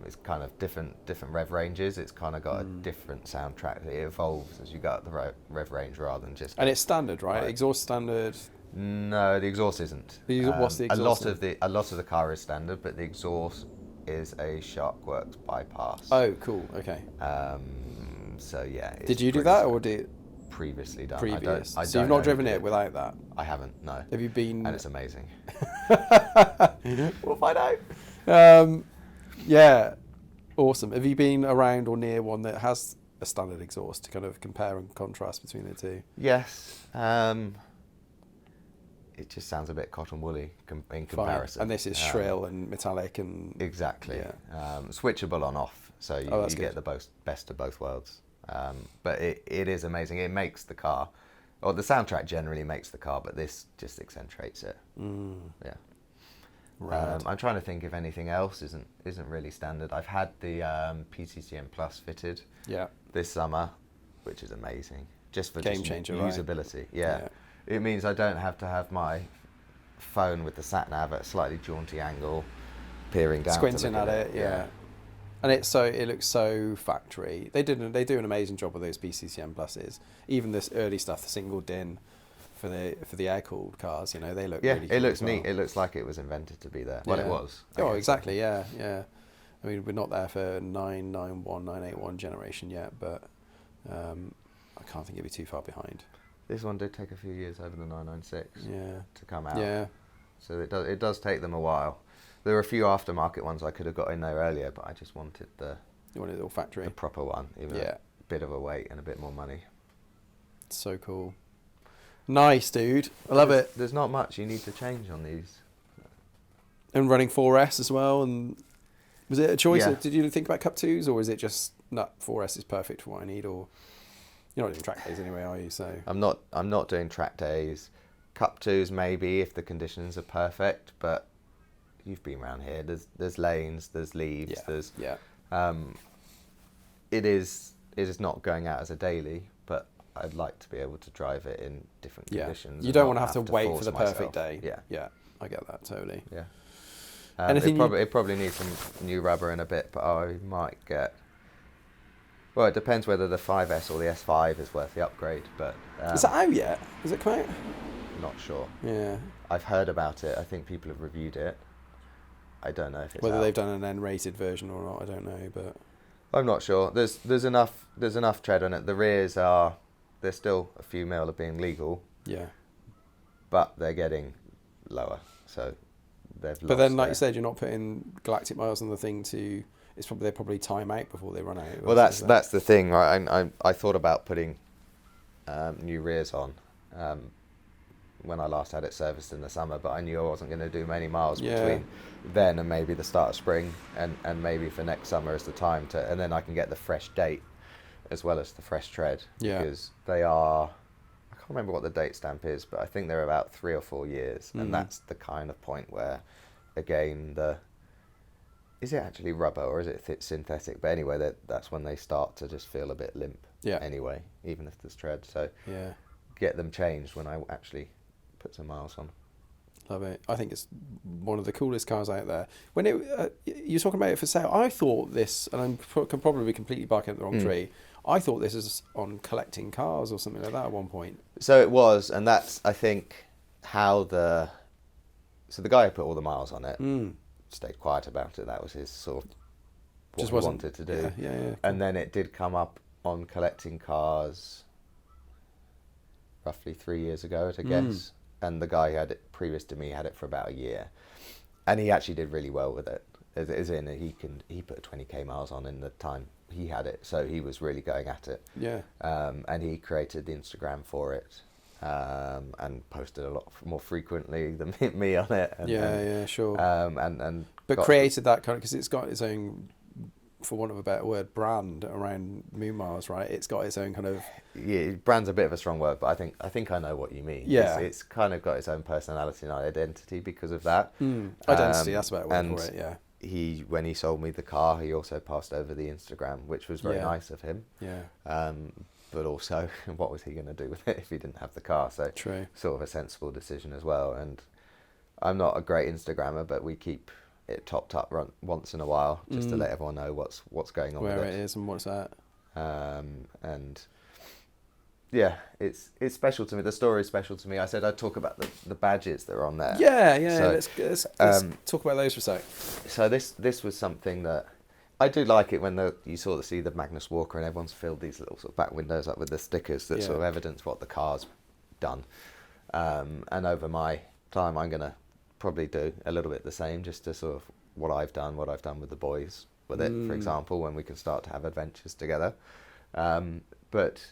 It's kind of different rev ranges. It's kind of got a different soundtrack. It evolves as you go up the rev range rather than just. And it's standard, right? Exhaust standard. No, the exhaust isn't. What's the exhaust? A lot of the car is standard, but the exhaust is a Sharkworks bypass. Oh, cool. Okay. So yeah. Did you do that, or did it previously done? Previous. I so you've not driven it without that? I haven't. No. Have you been? And it's amazing. We'll find out. Yeah, awesome. Have you been around or near one that has a standard exhaust to kind of compare and contrast between the two? Yes. It just sounds a bit cotton woolly in comparison. And this is shrill and metallic and... Exactly. Switchable on off, so you get the best of both worlds. But it is amazing. It makes the car, or the soundtrack generally makes the car, but this just accentuates it. Yeah. I'm trying to think if anything else isn't really standard. I've had the PCCM Plus fitted this summer, which is amazing. Just for game changer, usability. Right? Yeah. It means I don't have to have my phone with the sat nav at a slightly jaunty angle, peering down, squinting at it. Yeah. And it looks so factory. They do an amazing job with those PCCM Pluses. Even this early stuff, the single din for the air cooled cars, they look really cool. It looks neat. It looks like it was invented to be there. Well, it was. Oh, exactly. Yeah. I mean, we're not there for 991, 981 generation yet, but I can't think it'd be too far behind. This one did take a few years over the 996 to come out. Yeah. So it does take them a while. There were a few aftermarket ones I could have got in there earlier, but I just wanted You wanted it all factory? The proper one, even a bit of a weight and a bit more money. So cool. Nice, dude. I love it. There's not much you need to change on these. And running 4S as well. And was it a choice? Yeah. Did you think about Cup 2s, or is it just, 4S is perfect for what I need? Or you're not doing track days anyway, are you? So I'm not doing track days. Cup 2s maybe if the conditions are perfect, but you've been around here. There's lanes, there's leaves, it is not going out as a daily, but I'd like to be able to drive it in different conditions. You don't want to have to wait for the perfect day. Yeah, I get that totally. Yeah. It probably needs some new rubber in a bit, but I might get. Well, it depends whether the 5S or the S5 is worth the upgrade, but... is that out yet? Is it come out? Not sure. Yeah. I've heard about it. I think people have reviewed it. I don't know if it's whether they've done an N-rated version or not, I don't know, but... I'm not sure. There's enough tread on it. The rears there's still a few mil of being legal. Yeah. But they're getting lower, so they've lost. But then, like you said, you're not putting galactic miles on the thing to... they probably time out before they run out. Well, that's the thing, right? I thought about putting new rears on when I last had it serviced in the summer, but I knew I wasn't going to do many miles between then and maybe the start of spring, and maybe for next summer is the time to, and then I can get the fresh date as well as the fresh tread, because they are, I can't remember what the date stamp is, but I think they're about 3 or 4 years, and that's the kind of point where, again, is it actually rubber or is it synthetic? But anyway, that's when they start to just feel a bit limp. Anyway, even if there's tread, so get them changed when I actually put some miles on. Love it. I think it's one of the coolest cars out there. When you're talking about it for sale, I thought this, and I can probably be completely barking at the wrong tree, I thought this was on collecting cars or something like that at one point. So it was, and that's, I think, how the guy who put all the miles on it stayed quiet about it. That was his sort of what he wanted to do. Yeah, cool. And then it did come up on collecting cars roughly 3 years ago, I guess. And the guy who had it previous to me had it for about a year, and he actually did really well with it. As in, he put 20k miles on in the time he had it, so he was really going at it. Yeah. And he created the Instagram for it, and posted a lot more frequently than me on it. And, sure. But created that kind of, because it's got its own, for want of a better word, brand around Moon Miles, right? It's got its own kind of... Yeah, brand's a bit of a strong word, but I think I know what you mean. Yeah. It's kind of got its own personality and identity because of that. Identity, that's a better word for it, yeah. When he sold me the car, he also passed over the Instagram, which was very nice of him. Yeah. But also, what was he going to do with it if he didn't have the car? So True. Sort of a sensible decision as well. And I'm not a great Instagrammer, but we keep it topped up once in a while just to let everyone know what's going on, where with it is and what's that. And yeah, it's special to me. The story is special to me. I said I'd talk about the badges that are on there. Yeah. So, let's talk about those for a sec. So this was something that I do like it when you sort of see the Magnus Walker and everyone's filled these little sort of back windows up with the stickers that sort of evidence what the car's done. And over my time, I'm going to probably do a little bit the same, just to sort of what I've done with the boys with it, for example, when we can start to have adventures together. But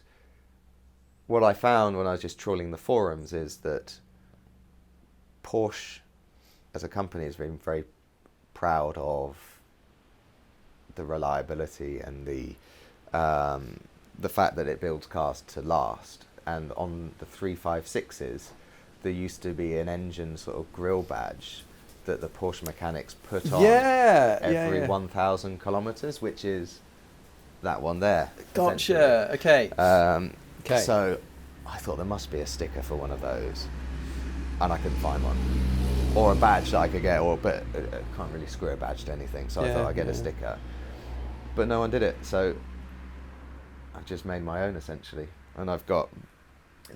what I found when I was just trawling the forums is that Porsche as a company has been very proud of the reliability and the fact that it builds cars to last. And on the 356s, there used to be an engine sort of grill badge that the Porsche mechanics put on every 1,000 kilometers, which is that one there. Gotcha. Okay. Okay. So I thought there must be a sticker for one of those, and I couldn't find one, or a badge that I could get, but I can't really screw a badge to anything. So I thought I'd get a sticker, but no one did it. So I just made my own essentially, and I've got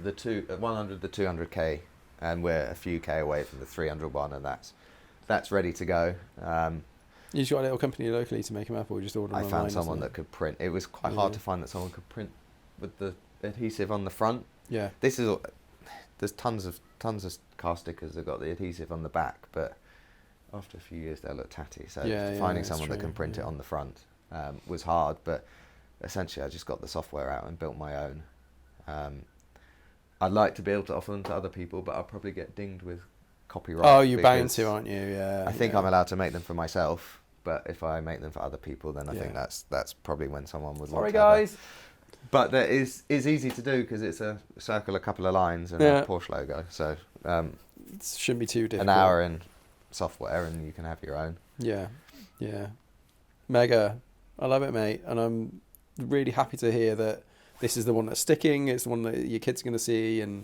the 100, the 200k, and we're a few k away from the 301, and that's ready to go. You just got a little company locally to make them up, or just order them online? I found someone that could print. It was quite hard to find that someone could print with the adhesive on the front. Yeah. There's tons of car stickers that got the adhesive on the back, but after a few years they'll look tatty. So finding someone that can print it on the front was hard, but essentially I just got the software out and built my own. I'd like to be able to offer them to other people, but I'll probably get dinged with copyright. Oh, you're bound to, aren't you? Yeah. I think I'm allowed to make them for myself, but if I make them for other people, then I think that's probably when someone would. Sorry, guys. But that is easy to do because it's a circle, a couple of lines, and a Porsche logo. So it shouldn't be too difficult. An hour in software, and you can have your own. Yeah. Mega. I love it, mate, and I'm really happy to hear that this is the one that's sticking. It's the one that your kids are going to see, and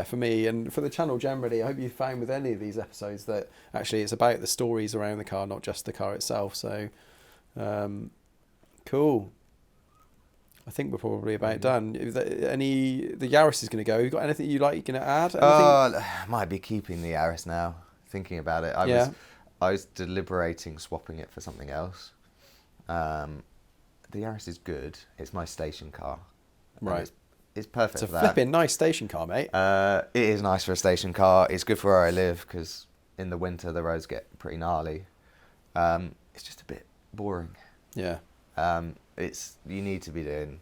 for me and for the channel generally, I hope you found with any of these episodes that actually it's about the stories around the car, not just the car itself. So, cool. I think we're probably about done. The Yaris is going to go. You got anything you're going to add? Might be keeping the Yaris now. Thinking about it, I was deliberating swapping it for something else. The Yaris is good. It's my station car. Right. It's perfect for that. It's a flipping nice station car, mate. It is nice for a station car. It's good for where I live because in the winter the roads get pretty gnarly. It's just a bit boring. Yeah. It's you need to be doing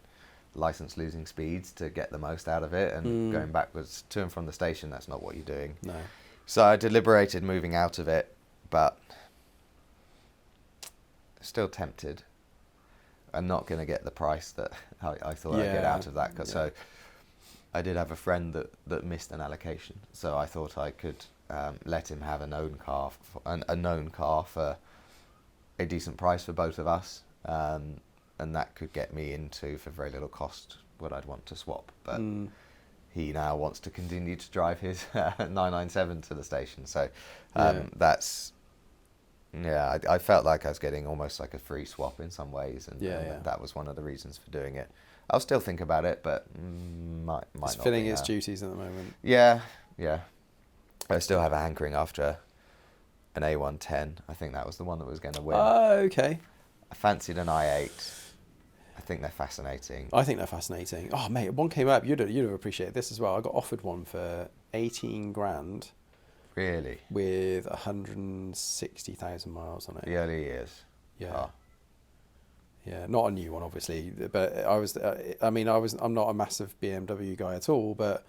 license losing speeds to get the most out of it, and going backwards to and from the station, that's not what you're doing. No. So I deliberated moving out of it, but still tempted. I'm not going to get the price that I thought I'd get out of that. So I did have a friend that missed an allocation, so I thought I could let him have a known car for a decent price for both of us, and that could get me into, for very little cost, what I'd want to swap. But he now wants to continue to drive his 997 to the station, so that's... Yeah, I felt like I was getting almost like a free swap in some ways, and that was one of the reasons for doing it. I'll still think about it, but might it's not filling be its now. duties at the moment. Yeah. I still have a hankering after an A110. I think that was the one that was going to win. Oh, okay. I fancied an i8. I think they're fascinating. I think they're fascinating. Oh, mate, one came up. You'd have appreciated this as well. I got offered one for 18 grand. Really? With 160,000 miles on it. The early years. Yeah. Oh. Yeah, not a new one, obviously, but I'm not a massive BMW guy at all, but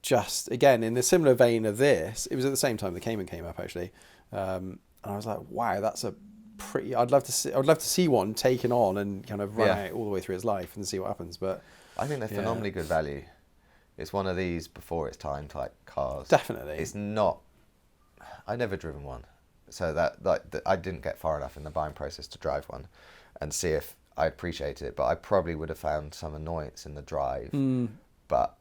just, again, in the similar vein of this, it was at the same time the Cayman came up, actually, and I was like, wow, that's a pretty... I'd love to see one taken on and kind of run out all the way through its life and see what happens, but... I think they're phenomenally good value. It's one of these before its time type cars. Definitely. It's not... I've never driven one, so I didn't get far enough in the buying process to drive one and see if I appreciate it, but I probably would have found some annoyance in the drive. But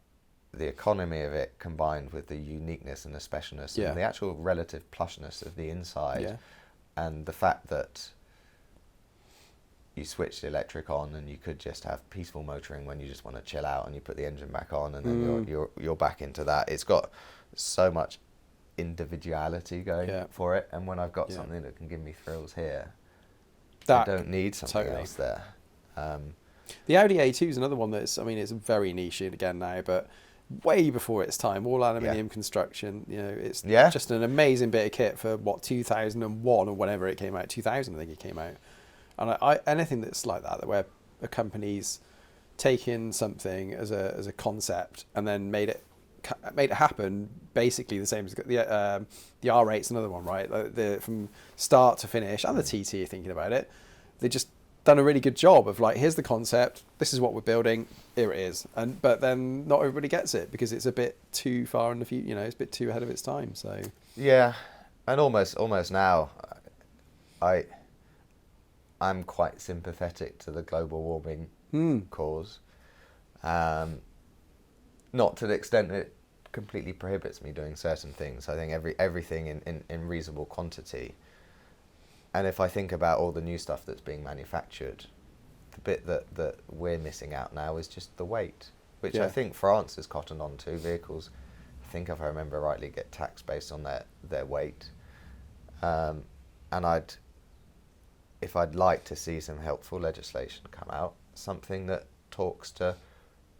the economy of it, combined with the uniqueness and the specialness and the actual relative plushness of the inside, and the fact that you switch the electric on and you could just have peaceful motoring when you just want to chill out, and you put the engine back on and then you're back into that. It's got so much individuality going for it, and when I've got something that can give me thrills here, I don't need something else there. The Audi A2 is another one that's, I mean, it's very niche again now, but way before its time, all aluminium construction, you know, it's just an amazing bit of kit for 2001 or whenever it came out, 2000 I think it came out. And I anything that's like that where a company's taken something as a concept and then made it happen basically the same as the R8's another one, right? Like from start to finish, and the TT, thinking about it, they just done a really good job of like, here's the concept, this is what we're building, here it is. But then not everybody gets it because it's a bit too far in the future, you know, it's a bit too ahead of its time. So yeah, and almost now, I'm quite sympathetic to the global warming cause. Not to the extent that it completely prohibits me doing certain things. I think everything in reasonable quantity. And if I think about all the new stuff that's being manufactured, the bit that we're missing out now is just the weight, which I think France has cottoned on to. Vehicles, I think if I remember rightly, get taxed based on their weight. And if I'd like to see some helpful legislation come out, something that talks to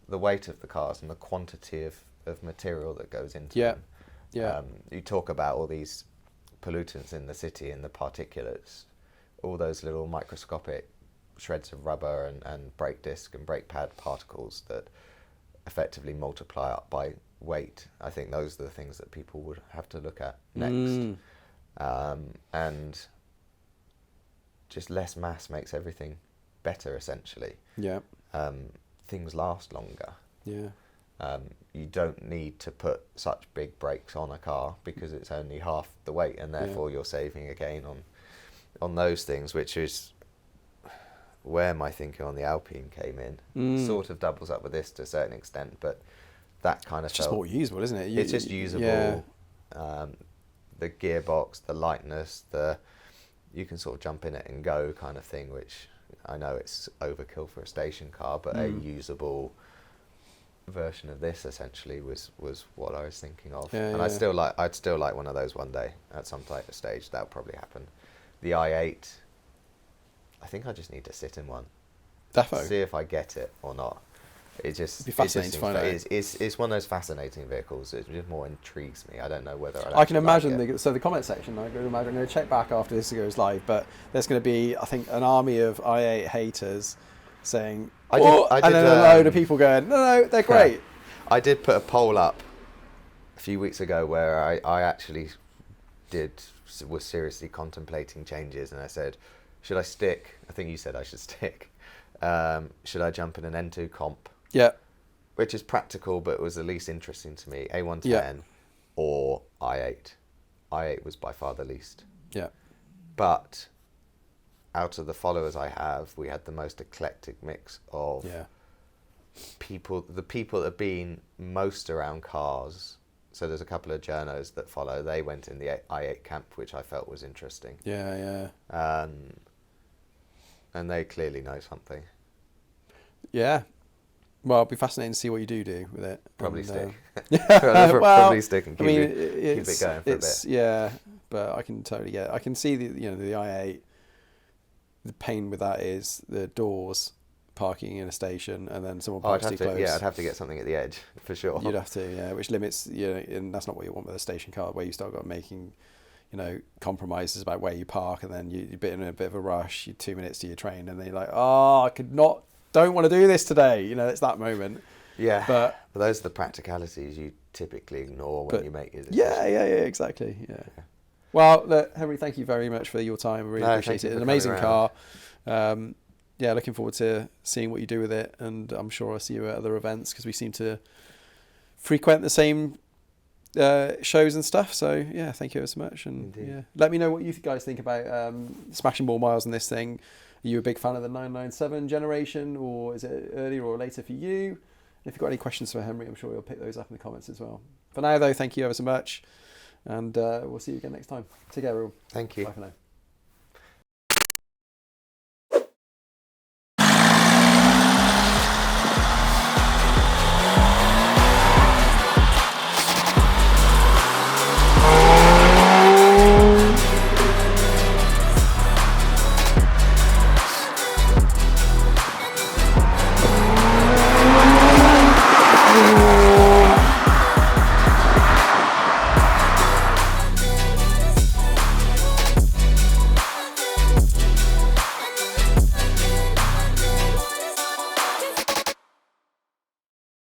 the weight of the cars and the quantity of material that goes into them. You talk about all these pollutants in the city and the particulates, all those little microscopic shreds of rubber and brake disc and brake pad particles that effectively multiply up by weight. I think those are the things that people would have to look at next. And just less mass makes everything better, essentially. Things last longer. You don't need to put such big brakes on a car because it's only half the weight, and therefore you're saving again on those things, which is where my thinking on the Alpine came in. Sort of doubles up with this to a certain extent, but that kind of it's just more usable, isn't it? It's just usable. The gearbox, the lightness, you can sort of jump in it and go kind of thing, which I know it's overkill for a station car, but a usable version of this essentially was what I was thinking of. I'd still like one of those one day at some type of stage. That'll probably happen. The i8, I think I just need to sit in one. Defo. See if I get it or not. It'd be fascinating to find out. It's one of those fascinating vehicles. It just more intrigues me. I don't know whether I can imagine the comment section. I'm going to check back after this goes live, but there's going to be, I think, an army of i8 haters saying, and then a load of people going, no, they're great. I did put a poll up a few weeks ago where I actually was seriously contemplating changes, and I said, should I stick? I think you said I should stick. Should I jump in an N2 comp? Yeah. Which is practical, but was the least interesting to me. A110 or i8. i8 was by far the least. Yeah. But out of the followers I have, we had the most eclectic mix of people. The people that have been most around cars. So there's a couple of journos that follow. They went in the i8 camp, which I felt was interesting. Yeah. And they clearly know something. Yeah. Well, it'll be fascinating to see what you do with it. Probably stick. Probably stick and keep it going for a bit. Yeah, but I can totally get it. I can see the i8. The pain with that is the doors, parking in a station, and then someone parks too close. Yeah, I'd have to get something at the edge for sure. You'd have to, which limits, and that's not what you want with a station car, where you start making, compromises about where you park, and then you're in a bit of a rush. You're 2 minutes to your train, and then you're like, don't want to do this today. It's that moment. Yeah, but those are the practicalities you typically ignore when you make your decision. Yeah, exactly. Yeah. Well, look, Henry, thank you very much for your time. I really appreciate it. An amazing car. Looking forward to seeing what you do with it, and I'm sure I'll see you at other events because we seem to frequent the same shows and stuff. So yeah, thank you so much, and let me know what you guys think about smashing more miles on this thing. Are you a big fan of the 997 generation, or is it earlier or later for you? And if you've got any questions for Henry, I'm sure he'll pick those up in the comments as well. For now, though, thank you ever so much, and we'll see you again next time. Take care, everyone. Thank you. Bye for now.